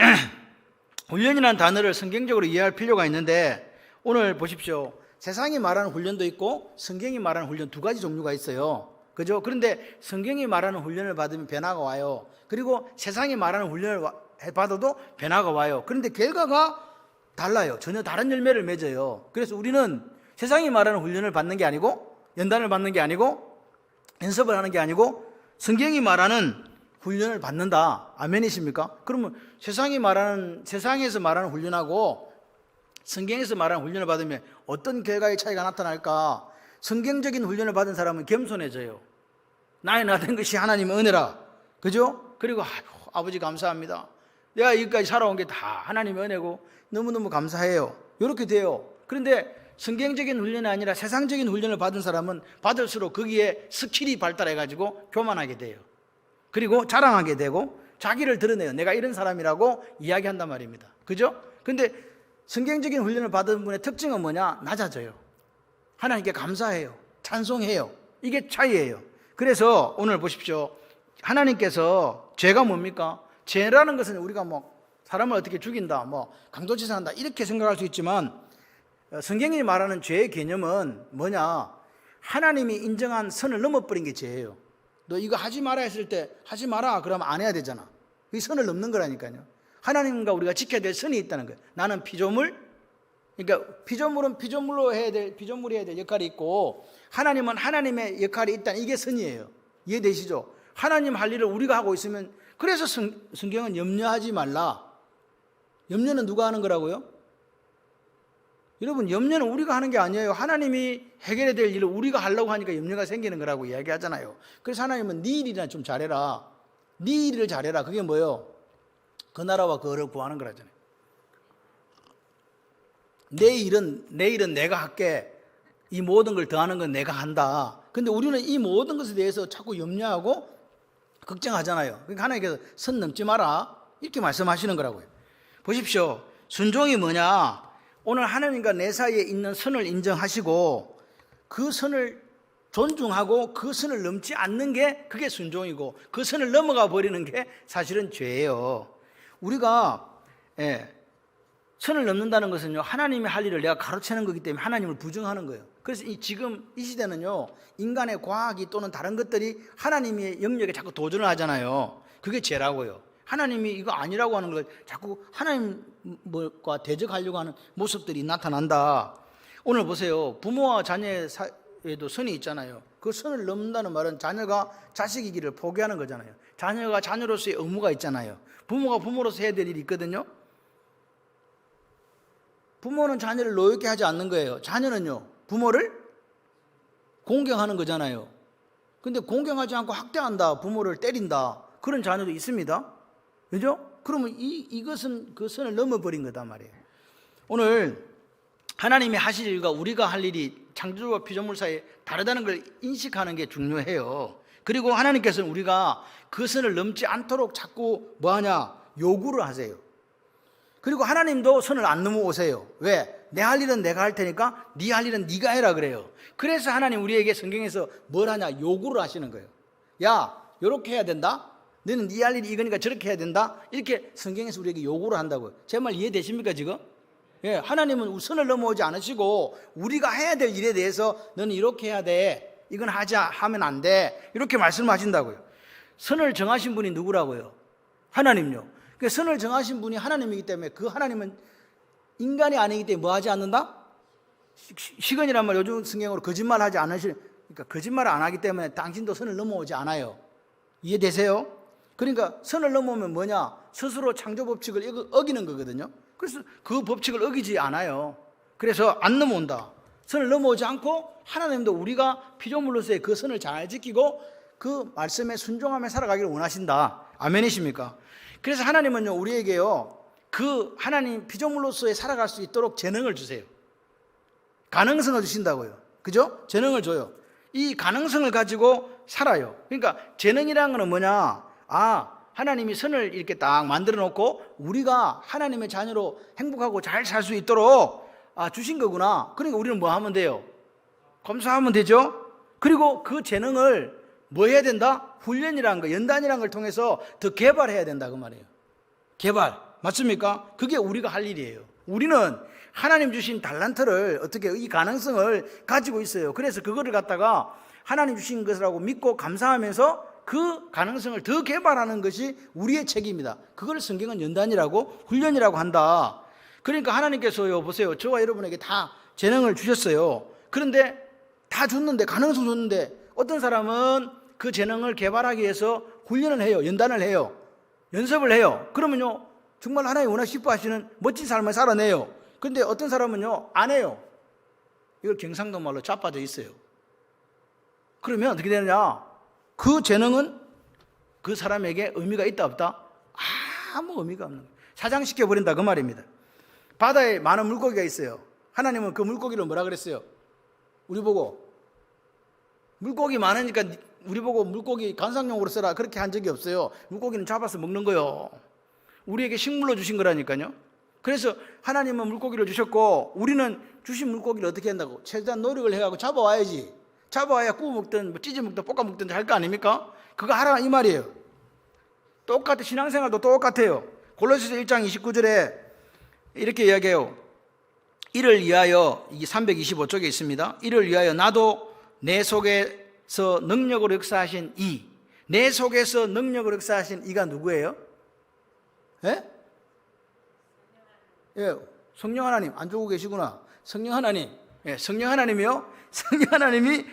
훈련이라는 단어를 성경적으로 이해할 필요가 있는데, 오늘 보십시오. 세상이 말하는 훈련도 있고 성경이 말하는 훈련 두 가지 종류가 있어요. 그죠? 그런데 성경이 말하는 훈련을 받으면 변화가 와요. 그리고 세상이 말하는 훈련을 받아도 변화가 와요. 그런데 결과가 달라요. 전혀 다른 열매를 맺어요. 그래서 우리는 세상이 말하는 훈련을 받는 게 아니고, 연단을 받는 게 아니고, 연습을 하는 게 아니고 성경이 말하는 훈련을 받는다. 아멘이십니까? 그러면 세상에서 말하는 훈련하고 성경에서 말하는 훈련을 받으면 어떤 결과의 차이가 나타날까? 성경적인 훈련을 받은 사람은 겸손해져요. 나의 나 된 것이 하나님의 은혜라. 그죠? 그리고 아버지 감사합니다. 내가 여기까지 살아온 게 다 하나님의 은혜고 너무너무 감사해요. 이렇게 돼요. 그런데 성경적인 훈련이 아니라 세상적인 훈련을 받은 사람은 받을수록 거기에 스킬이 발달해가지고 교만하게 돼요. 그리고 자랑하게 되고 자기를 드러내요. 내가 이런 사람이라고 이야기한단 말입니다. 그죠? 근데 성경적인 훈련을 받은 분의 특징은 뭐냐? 낮아져요. 하나님께 감사해요. 찬송해요. 이게 차이예요. 그래서 오늘 보십시오. 하나님께서 죄가 뭡니까? 죄라는 것은 우리가 사람을 어떻게 죽인다, 강도치사한다 이렇게 생각할 수 있지만, 성경이 말하는 죄의 개념은 뭐냐? 하나님이 인정한 선을 넘어버린 게 죄예요. 너 이거 하지 마라 했을 때 하지 마라 그러면 안 해야 되잖아. 이 선을 넘는 거라니까요. 하나님과 우리가 지켜야 될 선이 있다는 거예요. 나는 피조물, 그러니까 피조물은 피조물이 해야 될 역할이 있고, 하나님은 하나님의 역할이 있다는 이게 선이에요. 이해되시죠? 하나님 할 일을 우리가 하고 있으면, 그래서 성경은 염려하지 말라. 염려는 누가 하는 거라고요? 여러분, 염려는 우리가 하는 게 아니에요. 하나님이 해결해야 될 일을 우리가 하려고 하니까 염려가 생기는 거라고 이야기하잖아요. 그래서 하나님은 네 일이나 좀 잘해라. 네 일을 잘해라. 그게 뭐예요? 그 나라와 그 을을 구하는 거라잖아요. 내 일은 내가 할게. 이 모든 걸 더하는 건 내가 한다. 근데 우리는 이 모든 것에 대해서 자꾸 염려하고 걱정하잖아요. 그러니까 하나님께서 선 넘지 마라 이렇게 말씀하시는 거라고요. 보십시오. 순종이 뭐냐? 오늘 하나님과 내 사이에 있는 선을 인정하시고 그 선을 존중하고 그 선을 넘지 않는 게 그게 순종이고 그 선을 넘어가 버리는 게 사실은 죄예요. 우리가 선을 넘는다는 것은요, 하나님의 할 일을 내가 가로채는 거기 때문에 하나님을 부정하는 거예요. 그래서 지금 이 시대는요, 인간의 과학이 또는 다른 것들이 하나님의 영역에 자꾸 도전을 하잖아요. 그게 죄라고요. 하나님이 이거 아니라고 하는 걸 자꾸 하나님과 대적하려고 하는 모습들이 나타난다. 오늘 보세요. 부모와 자녀의 사이에도 선이 있잖아요. 그 선을 넘는다는 말은 자녀가 자식이기를 포기하는 거잖아요. 자녀가 자녀로서의 의무가 있잖아요. 부모가 부모로서 해야 될 일이 있거든요. 부모는 자녀를 노엽게 하지 않는 거예요. 자녀는요, 부모를 공경하는 거잖아요. 근데 공경하지 않고 학대한다, 부모를 때린다, 그런 자녀도 있습니다. 그죠? 그러면 이것은 그 선을 넘어버린 거단 말이에요. 오늘 하나님이 하실 일과 우리가 할 일이 창조주와 피조물 사이에 다르다는 걸 인식하는 게 중요해요. 그리고 하나님께서는 우리가 그 선을 넘지 않도록 자꾸 뭐하냐? 요구를 하세요. 그리고 하나님도 선을 안 넘어오세요. 왜? 내 할 일은 내가 할 테니까 네 할 일은 네가 해라 그래요. 그래서 하나님 우리에게 성경에서 뭘 하냐? 요구를 하시는 거예요. 야, 요렇게 해야 된다. 너는 네 할 일이 이거니까 저렇게 해야 된다. 이렇게 성경에서 우리에게 요구를 한다고요. 제 말 이해되십니까 지금? 예, 하나님은 선을 넘어오지 않으시고 우리가 해야 될 일에 대해서 너는 이렇게 해야 돼. 이건 하면 안 돼. 이렇게 말씀하신다고요. 선을 정하신 분이 누구라고요? 하나님요. 그 선을 정하신 분이 하나님이기 때문에 그 하나님은 인간이 아니기 때문에 뭐 하지 않는다? 시건이란 말 요즘 성경으로 거짓말하지 그러니까 거짓말을 안 하기 때문에 당신도 선을 넘어오지 않아요. 이해되세요? 그러니까 선을 넘어오면 뭐냐? 스스로 창조 법칙을 어기는 거거든요. 그래서 그 법칙을 어기지 않아요. 그래서 안 넘어온다. 선을 넘어오지 않고 하나님도 우리가 피조물로서의 그 선을 잘 지키고 그 말씀에 순종하며 살아가기를 원하신다. 아멘이십니까? 그래서 하나님은요, 우리에게요, 그 하나님 피조물로서의 살아갈 수 있도록 재능을 주세요. 가능성을 주신다고요. 그죠? 재능을 줘요. 이 가능성을 가지고 살아요. 그러니까 재능이라는 거는 뭐냐? 하나님이 선을 이렇게 딱 만들어 놓고 우리가 하나님의 자녀로 행복하고 잘 살 수 있도록 주신 거구나. 그러니까 우리는 뭐 하면 돼요? 감사하면 되죠? 그리고 그 재능을 뭐 해야 된다? 훈련이라는 거, 연단이라는 걸 통해서 더 개발해야 된다 그 말이에요. 개발. 맞습니까? 그게 우리가 할 일이에요. 우리는 하나님 주신 달란트를 어떻게 이 가능성을 가지고 있어요. 그래서 그거를 갖다가 하나님 주신 것이라고 믿고 감사하면서 그 가능성을 더 개발하는 것이 우리의 책임이다. 그걸 성경은 연단이라고 훈련이라고 한다. 그러니까 하나님께서요, 보세요. 저와 여러분에게 다 재능을 주셨어요. 그런데 다 줬는데, 가능성 줬는데 어떤 사람은 그 재능을 개발하기 위해서 훈련을 해요. 연단을 해요. 연습을 해요. 그러면요, 정말 하나님 워낙 기뻐하시는 멋진 삶을 살아내요. 그런데 어떤 사람은요, 안 해요. 이걸 경상도 말로 자빠져 있어요. 그러면 어떻게 되느냐? 그 재능은 그 사람에게 의미가 있다 없다? 아무 의미가 없는 거예요. 사장시켜버린다 그 말입니다. 바다에 많은 물고기가 있어요. 하나님은 그 물고기를 뭐라 그랬어요? 우리 보고 물고기 많으니까 우리 보고 물고기 관상용으로 써라 그렇게 한 적이 없어요. 물고기는 잡아서 먹는 거요. 우리에게 식물로 주신 거라니까요. 그래서 하나님은 물고기를 주셨고 우리는 주신 물고기를 어떻게 한다고? 최대한 노력을 해가지고 잡아와야지. 잡아와야 구워 먹든 찢어 먹든 볶아 먹든 할 거 아닙니까? 그거 하라 이 말이에요. 똑같아. 신앙생활도 똑같아요. 골로새서 1장 29절에 이렇게 이야기해요. 이를 위하여, 이게 325쪽에 있습니다. 이를 위하여 나도 내 속에서 능력으로 역사하신 내 속에서 능력으로 역사하신 이가 누구예요? 예? 예, 성령 하나님. 안 주고 계시구나. 성령 하나님. 예, 성령 하나님이요. 성령 하나님이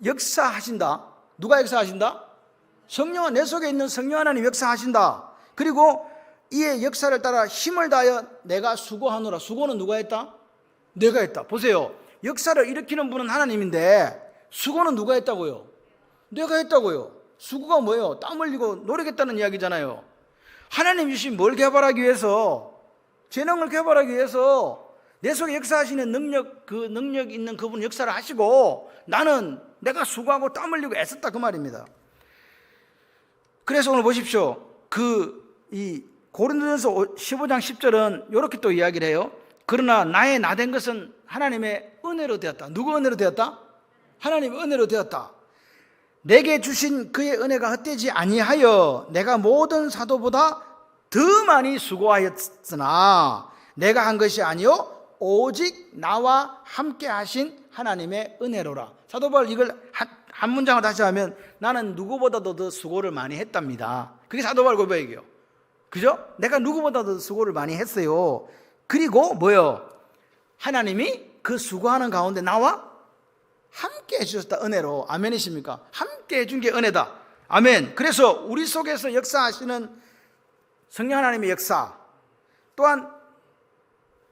역사하신다. 누가 역사하신다? 성령은 내 속에 있는 성령 하나님 역사하신다. 그리고 이의 역사를 따라 힘을 다하여 내가 수고하노라. 수고는 누가 했다? 내가 했다. 보세요. 역사를 일으키는 분은 하나님인데 수고는 누가 했다고요? 내가 했다고요. 수고가 뭐예요? 땀 흘리고 노력했다는 이야기잖아요. 하나님 주신 뭘 개발하기 위해서? 재능을 개발하기 위해서 내 속에 역사하시는 능력, 그 능력 있는 그분 역사를 하시고 나는 내가 수고하고 땀 흘리고 애썼다 그 말입니다. 그래서 오늘 보십시오. 이 고린도전서 15장 10절은 이렇게 또 이야기를 해요. 그러나 나의 나된 것은 하나님의 은혜로 되었다. 누구 은혜로 되었다? 하나님의 은혜로 되었다. 내게 주신 그의 은혜가 헛되지 아니하여 내가 모든 사도보다 더 많이 수고하였으나 내가 한 것이 아니요 오직 나와 함께 하신 하나님의 은혜로라. 사도 바울 이걸 한 문장을 다시 하면 나는 누구보다도 더 수고를 많이 했답니다. 그게 사도 바울 고백이에요. 그죠? 내가 누구보다도 수고를 많이 했어요. 그리고 뭐요? 하나님이 그 수고하는 가운데 나와 함께 해주셨다. 은혜로. 아멘이십니까? 함께 해준 게 은혜다. 아멘. 그래서 우리 속에서 역사하시는 성령 하나님의 역사, 또한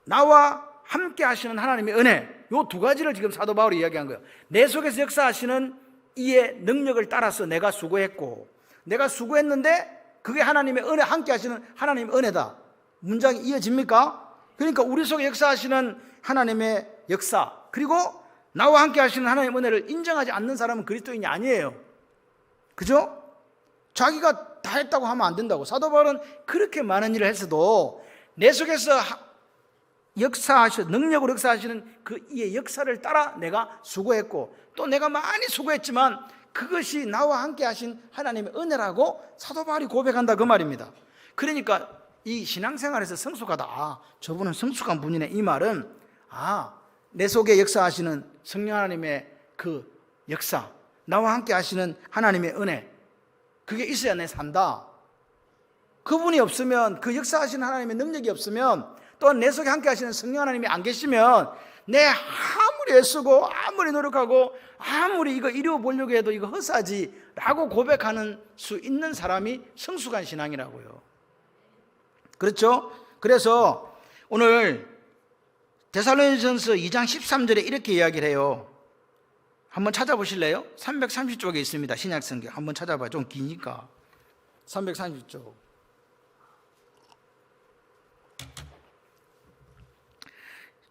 나와 함께 하시는 하나님의 은혜, 요 두 가지를 지금 사도 바울이 이야기한 거예요. 내 속에서 역사하시는 이의 능력을 따라서 내가 수고했고, 내가 수고했는데 그게 하나님의 은혜, 함께 하시는 하나님의 은혜다. 문장이 이어집니까? 그러니까 우리 속에 역사하시는 하나님의 역사, 그리고 나와 함께 하시는 하나님의 은혜를 인정하지 않는 사람은 그리스도인이 아니에요. 그죠? 자기가 다 했다고 하면 안 된다고. 사도 바울은 그렇게 많은 일을 했어도 내 속에서 능력으로 역사하시는 그 이의 역사를 따라 내가 수고했고, 또 내가 많이 수고했지만 그것이 나와 함께 하신 하나님의 은혜라고 사도 바울이 고백한다, 그 말입니다. 그러니까 이 신앙생활에서 성숙하다, 저분은 성숙한 분이네, 이 말은 내 속에 역사하시는 성령 하나님의 그 역사, 나와 함께 하시는 하나님의 은혜, 그게 있어야 내 산다. 그분이 없으면, 그 역사하시는 하나님의 능력이 없으면, 또한 내 속에 함께 하시는 성령 하나님이 안 계시면 내 아무리 애쓰고 아무리 노력하고 아무리 이거 이루어 보려고 해도 이거 헛사지 라고 고백하는 수 있는 사람이 성숙한 신앙이라고요. 그렇죠? 그래서 오늘 데살로니가전서 2장 13절에 이렇게 이야기를 해요. 한번 찾아보실래요? 330쪽에 있습니다. 신약성경 한번 찾아봐요. 좀 기니까. 330쪽.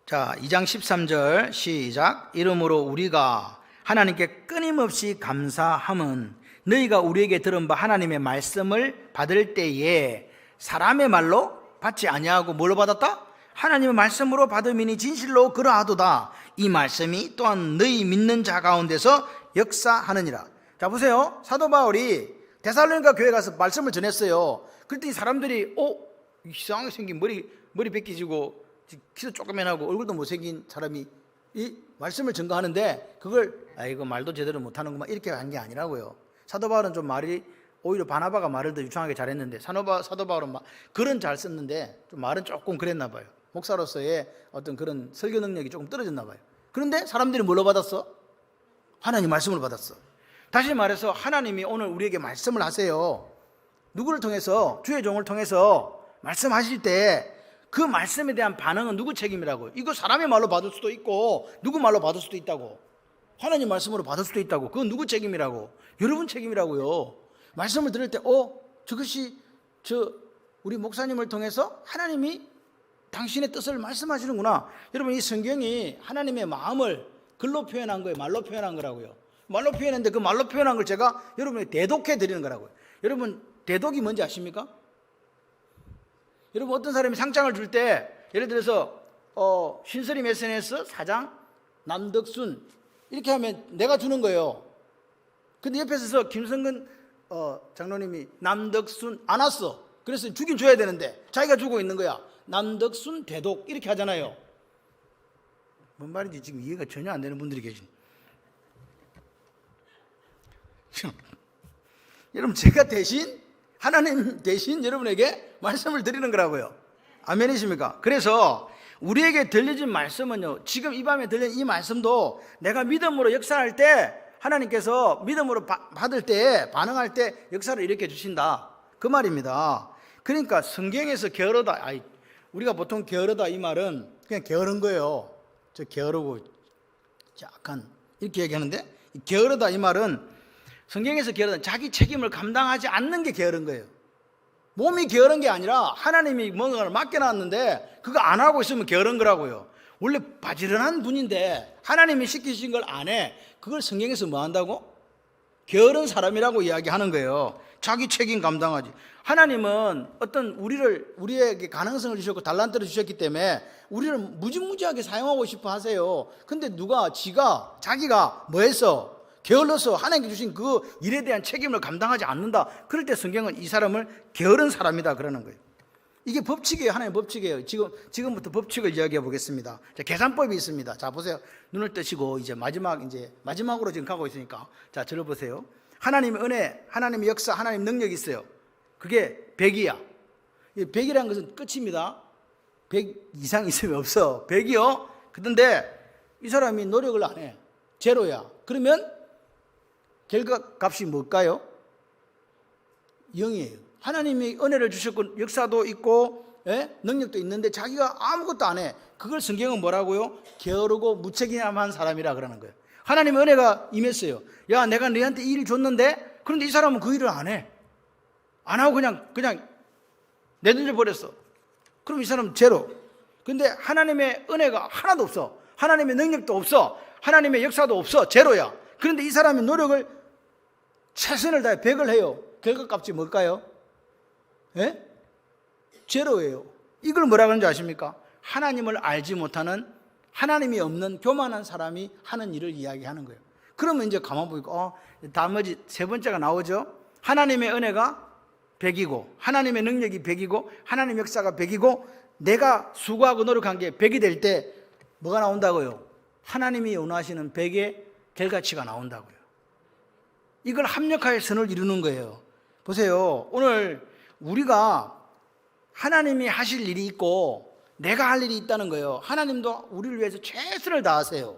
자, 2장 13절 시작. 이러므로 우리가 하나님께 끊임없이 감사함은 너희가 우리에게 들은 바 하나님의 말씀을 받을 때에 사람의 말로 받지 아니하고 뭘로 받았다? 하나님의 말씀으로 받음이니 진실로 그러하도다. 이 말씀이 또한 너희 믿는 자 가운데서 역사하느니라. 자, 보세요. 사도 바울이 데살로니가 교회 가서 말씀을 전했어요. 그랬더니 사람들이 이상하게 생긴 머리 벗기지고 키도 조그만하고 얼굴도 못생긴 사람이 이 말씀을 전가하는데 그걸 이거 말도 제대로 못하는구만 이렇게 한 게 아니라고요. 사도 바울은 좀 말이 오히려 바나바가 말을 더 유창하게 잘했는데 사도 바울은 글은 잘 썼는데 좀 말은 조금 그랬나 봐요. 목사로서의 어떤 그런 설교 능력이 조금 떨어졌나 봐요. 그런데 사람들이 뭘로 받았어? 하나님 말씀을 받았어. 다시 말해서 하나님이 오늘 우리에게 말씀을 하세요. 누구를 통해서? 주의 종을 통해서 말씀하실 때 그 말씀에 대한 반응은 누구 책임이라고요? 이거 사람의 말로 받을 수도 있고 누구 말로 받을 수도 있다고. 하나님 말씀으로 받을 수도 있다고. 그건 누구 책임이라고? 여러분 책임이라고요. 말씀을 들을 때 저것이 우리 목사님을 통해서 하나님이 당신의 뜻을 말씀하시는구나. 여러분, 이 성경이 하나님의 마음을 글로 표현한 거예요? 말로 표현한 거라고요? 말로 표현했는데 그 말로 표현한 걸 제가 여러분에게 대독해 드리는 거라고요. 여러분, 대독이 뭔지 아십니까? 여러분, 어떤 사람이 상장을 줄 때 예를 들어서 신서림 SNS 사장 남덕순 이렇게 하면 내가 주는 거예요. 근데 옆에서 김성근 장로님이 남덕순 안 왔어. 그래서 주긴 줘야 되는데 자기가 주고 있는 거야. 남덕순 대독 이렇게 하잖아요. 뭔 말인지 지금 이해가 전혀 안 되는 분들이 계신. 여러분, 제가 대신 하나님 대신 여러분에게 말씀을 드리는 거라고요. 아멘이십니까? 그래서 우리에게 들려진 말씀은요, 지금 이 밤에 들린 이 말씀도 내가 믿음으로 역사할 때 하나님께서 믿음으로 받을 때 반응할 때 역사를 일으켜 주신다, 그 말입니다. 그러니까 성경에서 게으르다, 우리가 보통 게으르다 이 말은 그냥 게으른 거예요. 저 게으르고 약간 이렇게 얘기하는데, 게으르다 이 말은 성경에서 게으르다 자기 책임을 감당하지 않는 게 게으른 거예요. 몸이 게으른 게 아니라 하나님이 뭔가를 맡겨놨는데 그거 안 하고 있으면 게으른 거라고요. 원래 바지런한 분인데 하나님이 시키신 걸 안 해. 그걸 성경에서 뭐 한다고? 게으른 사람이라고 이야기하는 거예요. 자기 책임 감당하지. 하나님은 어떤 우리에게 가능성을 주셨고 달란트를 주셨기 때문에 우리를 무지무지하게 사용하고 싶어 하세요. 근데 자기가 뭐 했어? 게을러서 하나님께 주신 그 일에 대한 책임을 감당하지 않는다. 그럴 때 성경은 이 사람을 게으른 사람이다 그러는 거예요. 이게 법칙이에요. 하나님의 법칙이에요. 지금부터 법칙을 이야기해 보겠습니다. 자, 계산법이 있습니다. 자, 보세요. 눈을 뜨시고 이제 마지막으로 지금 가고 있으니까. 자, 저를 보세요. 하나님의 은혜, 하나님의 역사, 하나님의 능력이 있어요. 그게 100이야. 100이라는 것은 끝입니다. 100 이상 있으면 없어. 100이요. 그런데 이 사람이 노력을 안 해. 제로야. 그러면 결과값이 뭘까요? 0이에요. 하나님이 은혜를 주셨고 역사도 있고 능력도 있는데 자기가 아무것도 안 해. 그걸 성경은 뭐라고요? 게으르고 무책임한 사람이라 그러는 거예요. 하나님의 은혜가 임했어요. 야, 내가 너한테 이 일을 줬는데 그런데 이 사람은 그 일을 안 해. 안 하고 그냥 내던져 버렸어. 그럼 이 사람은 제로. 근데 하나님의 은혜가 하나도 없어. 하나님의 능력도 없어. 하나님의 역사도 없어. 제로야. 그런데 이 사람이 노력을 최선을 다해 100을 해요. 결과값이 뭘까요? 제로예요. 이걸 뭐라 그러는지 아십니까? 하나님을 알지 못하는, 하나님이 없는 교만한 사람이 하는 일을 이야기하는 거예요. 그러면 이제 가만 보니까 나머지 세 번째가 나오죠. 하나님의 은혜가 100이고 하나님의 능력이 100이고 하나님의 역사가 100이고 내가 수고하고 노력한 게 100이 될 때 뭐가 나온다고요? 하나님이 원하시는 100의 결과치가 나온다고요. 이걸 합력하여 선을 이루는 거예요. 보세요. 오늘 우리가 하나님이 하실 일이 있고 내가 할 일이 있다는 거예요. 하나님도 우리를 위해서 최선을 다하세요.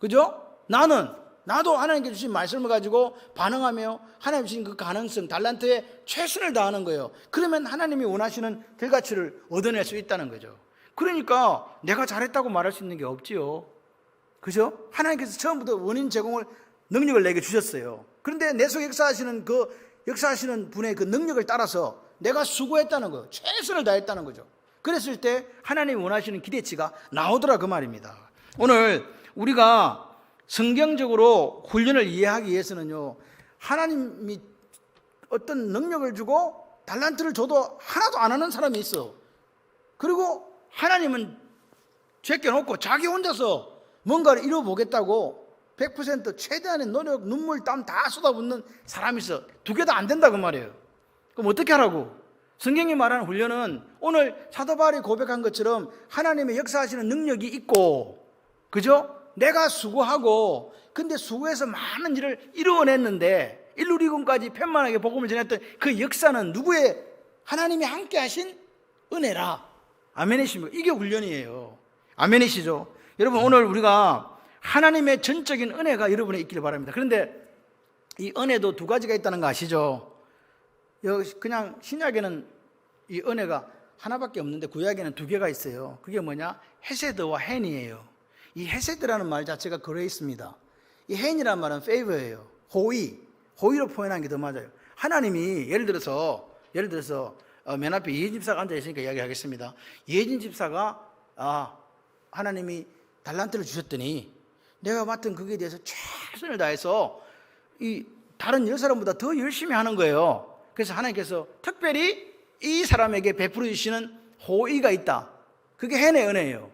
그죠? 나도 하나님께 주신 말씀을 가지고 반응하며 하나님 주신 그 가능성, 달란트에 최선을 다하는 거예요. 그러면 하나님이 원하시는 결과치를 얻어낼 수 있다는 거죠. 그러니까 내가 잘했다고 말할 수 있는 게 없지요. 그죠? 하나님께서 처음부터 원인 제공을, 능력을 내게 주셨어요. 그런데 내 속에 역사하시는 분의 그 능력을 따라서 내가 수고했다는 거예요. 최선을 다했다는 거죠. 그랬을 때 하나님이 원하시는 기대치가 나오더라 그 말입니다. 오늘 우리가 성경적으로 훈련을 이해하기 위해서는요, 하나님이 어떤 능력을 주고 달란트를 줘도 하나도 안 하는 사람이 있어. 그리고 하나님은 제껴놓고 자기 혼자서 뭔가를 이뤄보겠다고 100% 최대한의 노력, 눈물, 땀 다 쏟아붓는 사람이 있어. 두 개 다 안 된다 그 말이에요. 그럼 어떻게 하라고? 성경이 말하는 훈련은 오늘 사도 바울이 고백한 것처럼 하나님의 역사하시는 능력이 있고, 그죠? 내가 수고하고, 근데 수고해서 많은 일을 이루어냈는데 일루리군까지 편만하게 복음을 전했던 그 역사는 누구의? 하나님이 함께 하신 은혜라. 아멘이십니까? 이게 훈련이에요. 아멘이시죠? 여러분, 오늘 우리가 하나님의 전적인 은혜가 여러분에 있기를 바랍니다. 그런데 이 은혜도 두 가지가 있다는 거 아시죠? 그냥 신약에는 이 은혜가 하나밖에 없는데 구약에는 두 개가 있어요. 그게 뭐냐? 헤세드와 헨이에요. 이 헤세드라는 말 자체가 그레이스입니다. 이 헨이라는 말은 페이버예요. 호의로 표현하는 게 더 맞아요. 하나님이 예를 들어서 맨 앞에 예진 집사가 앉아 있으니까 이야기하겠습니다. 예진 집사가 하나님이 달란트를 주셨더니 내가 맡은 거기에 대해서 최선을 다해서 이 다른 열 사람보다 더 열심히 하는 거예요. 그래서 하나님께서 특별히 이 사람에게 베풀어 주시는 호의가 있다. 그게 헨의 은혜예요.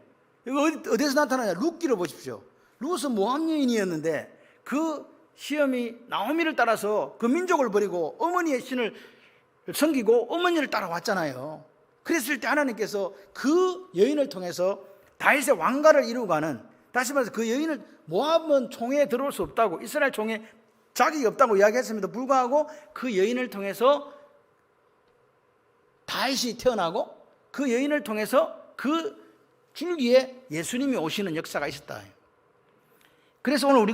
이거 어디서 나타나냐? 룻기를 보십시오. 룻은 모함 여인이었는데 그 시험이 나오미를 따라서 그 민족을 버리고 어머니의 신을 섬기고 어머니를 따라왔잖아요. 그랬을 때 하나님께서 그 여인을 통해서 다윗의 왕가를 이루어가는, 다시 말해서 그 여인을, 모압은 총회에 들어올 수 없다고, 이스라엘 총회에 자격이 없다고 이야기했음에도 불구하고 그 여인을 통해서 다윗이 태어나고 그 여인을 통해서 그 줄기에 예수님이 오시는 역사가 있었다. 그래서 오늘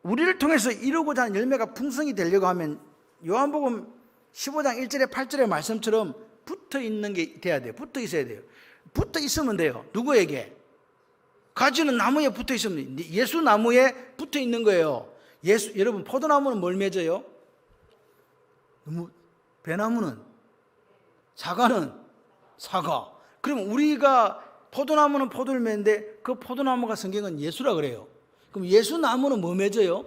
우리를 통해서 이루고자 하는 열매가 풍성이 되려고 하면 요한복음 15장 1절에 8절의 말씀처럼 붙어 있는 게 돼야 돼요. 붙어 있어야 돼요. 붙어 있으면 돼요. 누구에게? 가지는 나무에 붙어 있으면 돼요. 예수 나무에 붙어 있는 거예요. 여러분, 포도나무는 뭘 맺어요? 배나무는? 사과는? 사과. 그럼 우리가 포도나무는 포도를 맺는데 그 포도나무가 성경은 예수라 그래요. 그럼 예수 나무는 뭐 맺어요?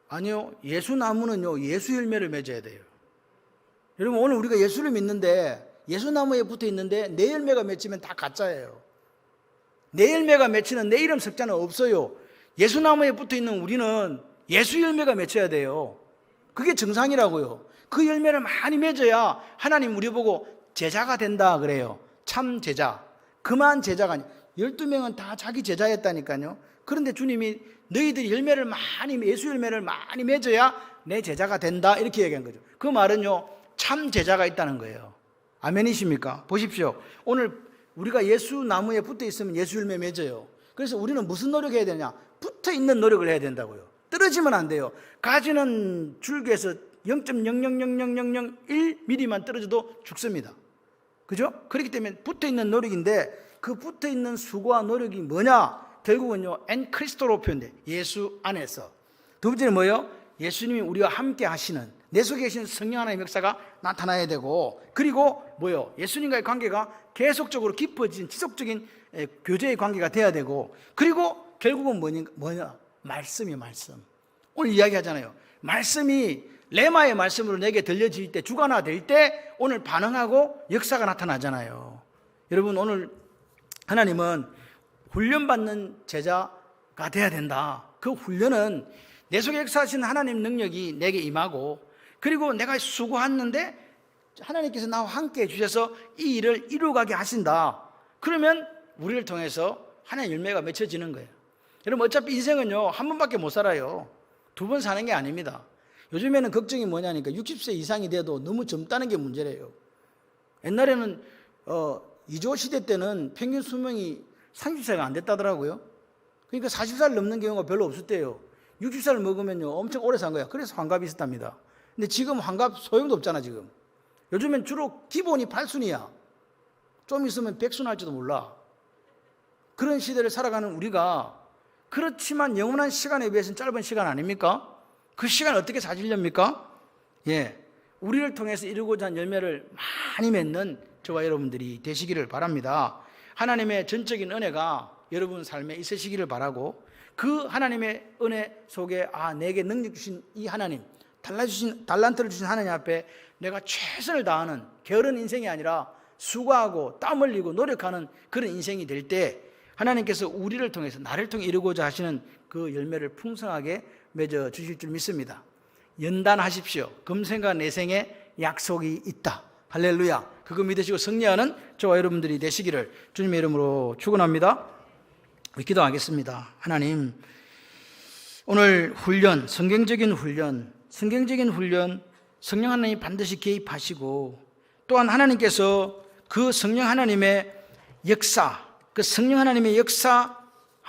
아니요. 예수나무는요, 예수 열매를 맺어야 돼요. 여러분, 오늘 우리가 예수를 믿는데 예수나무에 붙어 있는데 내 열매가 맺히면 다 가짜예요. 내 열매가 맺히는 내 이름 석자는 없어요. 예수나무에 붙어 있는 우리는 예수 열매가 맺혀야 돼요. 그게 정상이라고요. 그 열매를 많이 맺어야 하나님 우리 보고 제자가 된다 그래요. 참 제자. 그만 제자가 아니에요. 12명은 다 자기 제자였다니까요. 그런데 주님이 너희들이 열매를 많이, 예수 열매를 많이 맺어야 내 제자가 된다 이렇게 얘기한 거죠. 그 말은요, 참 제자가 있다는 거예요. 아멘이십니까? 보십시오. 오늘 우리가 예수 나무에 붙어 있으면 예수 열매 맺어요. 그래서 우리는 무슨 노력해야 되냐? 붙어 있는 노력을 해야 된다고요. 떨어지면 안 돼요. 가지는 줄기에서 0.0000001mm만 떨어져도 죽습니다. 그죠? 그렇기 때문에 붙어 있는 노력인데, 그 붙어 있는 수고와 노력이 뭐냐? 결국은요, 엔 크리스토로 표현돼. 예수 안에서. 두 번째는 뭐예요? 예수님이 우리와 함께 하시는, 내 속에 계신 성령 하나님의 역사가 나타나야 되고, 그리고 뭐예요? 예수님과의 관계가 계속적으로 깊어진 지속적인 교제의 관계가 돼야 되고, 그리고 결국은 뭐냐? 말씀이 말씀. 오늘 이야기하잖아요. 말씀이 레마의 말씀으로 내게 들려질 때, 주관화될 때 오늘 반응하고 역사가 나타나잖아요. 여러분, 오늘 하나님은 훈련받는 제자가 돼야 된다. 그 훈련은 내 속에 역사하신 하나님 능력이 내게 임하고, 그리고 내가 수고했는데 하나님께서 나와 함께 해주셔서 이 일을 이루어가게 하신다. 그러면 우리를 통해서 하나님의 열매가 맺혀지는 거예요. 여러분, 어차피 인생은요, 한 번밖에 못 살아요. 두 번 사는 게 아닙니다. 요즘에는 걱정이 뭐냐니까 60세 이상이 돼도 너무 젊다는 게 문제래요. 옛날에는 이조 시대 때는 평균 수명이 30세가 안 됐다더라고요. 그러니까 40살 넘는 경우가 별로 없었대요. 60살 먹으면요, 엄청 오래 산 거야. 그래서 환갑이 있었답니다. 근데 지금 환갑 소용도 없잖아. 지금 요즘엔 주로 기본이 8순이야. 좀 있으면 100순 할지도 몰라. 그런 시대를 살아가는 우리가, 그렇지만 영원한 시간에 비해서는 짧은 시간 아닙니까? 그 시간을 어떻게 사시렵니까? 예, 우리를 통해서 이루고자 한 열매를 많이 맺는 저와 여러분들이 되시기를 바랍니다. 하나님의 전적인 은혜가 여러분 삶에 있으시기를 바라고, 그 하나님의 은혜 속에 내게 능력 주신 이 하나님, 달란트를 주신 하나님 앞에 내가 최선을 다하는 게으른 인생이 아니라 수고하고 땀 흘리고 노력하는 그런 인생이 될 때, 하나님께서 우리를 통해서, 나를 통해 이루고자 하시는 그 열매를 풍성하게 맺어 주실 줄 믿습니다. 연단하십시오. 금생과 내생에 약속이 있다. 할렐루야. 그거 믿으시고 승리하는 저와 여러분들이 되시기를 주님의 이름으로 축원합니다. 기도하겠습니다. 하나님, 오늘 훈련, 성경적인 훈련, 성령 하나님 반드시 개입하시고, 또한 하나님께서 그 성령 하나님의 역사, 그 성령 하나님의 역사한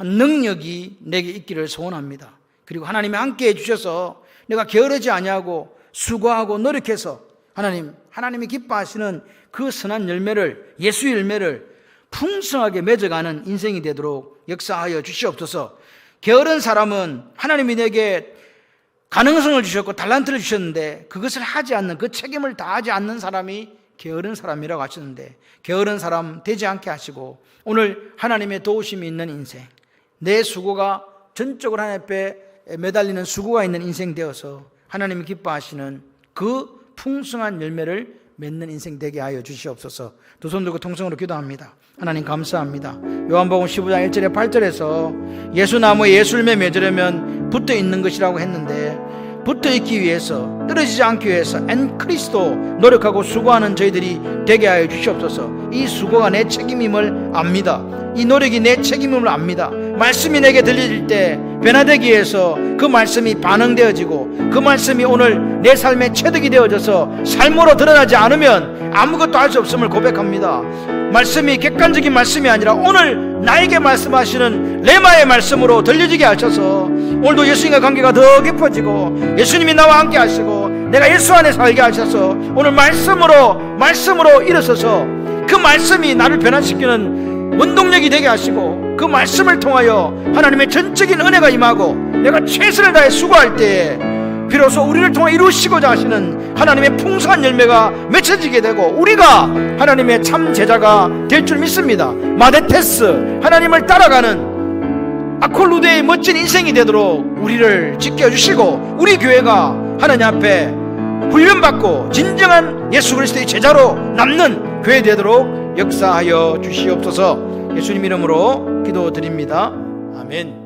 능력이 내게 있기를 소원합니다. 그리고 하나님이 함께 해주셔서 내가 게으르지 아니하고 수고하고 노력해서 하나님이 기뻐하시는 그 선한 열매를, 예수 열매를 풍성하게 맺어가는 인생이 되도록 역사하여 주시옵소서. 게으른 사람은 하나님이 내게 가능성을 주셨고 달란트를 주셨는데 그것을 하지 않는, 그 책임을 다하지 않는 사람이 게으른 사람이라고 하셨는데, 게으른 사람 되지 않게 하시고 오늘 하나님의 도우심이 있는 인생, 내 수고가 전적으로 하나님 앞에 매달리는 수고가 있는 인생 되어서 하나님이 기뻐하시는 그 풍성한 열매를 맺는 인생 되게 하여 주시옵소서. 두 손 들고 통성으로 기도합니다. 하나님 감사합니다. 요한복음 15장 1절에 8절에서 예수나무에 예수열매 맺으려면 붙어 있는 것이라고 했는데, 붙어 있기 위해서, 떨어지지 않기 위해서 엔 크리스토 노력하고 수고하는 저희들이 되게 하여 주시옵소서. 이 수고가 내 책임임을 압니다. 이 노력이 내 책임임을 압니다. 말씀이 내게 들려질 때 변화되기 위해서 그 말씀이 반응되어지고, 그 말씀이 오늘 내 삶의 체득이 되어져서 삶으로 드러나지 않으면 아무것도 할 수 없음을 고백합니다. 말씀이 객관적인 말씀이 아니라 오늘 나에게 말씀하시는 레마의 말씀으로 들려지게 하셔서 오늘도 예수님과 관계가 더 깊어지고, 예수님이 나와 함께 하시고 내가 예수 안에 살게 하셔서 오늘 말씀으로 일어서서 그 말씀이 나를 변화시키는 원동력이 되게 하시고, 그 말씀을 통하여 하나님의 전적인 은혜가 임하고 내가 최선을 다해 수고할 때에 비로소 우리를 통해 이루시고자 하시는 하나님의 풍성한 열매가 맺혀지게 되고, 우리가 하나님의 참 제자가 될 줄 믿습니다. 마데테스, 하나님을 따라가는 아콜루대의 멋진 인생이 되도록 우리를 지켜주시고, 우리 교회가 하나님 앞에 훈련받고 진정한 예수 그리스도의 제자로 남는 교회 되도록 역사하여 주시옵소서. 예수님 이름으로 기도드립니다. 아멘.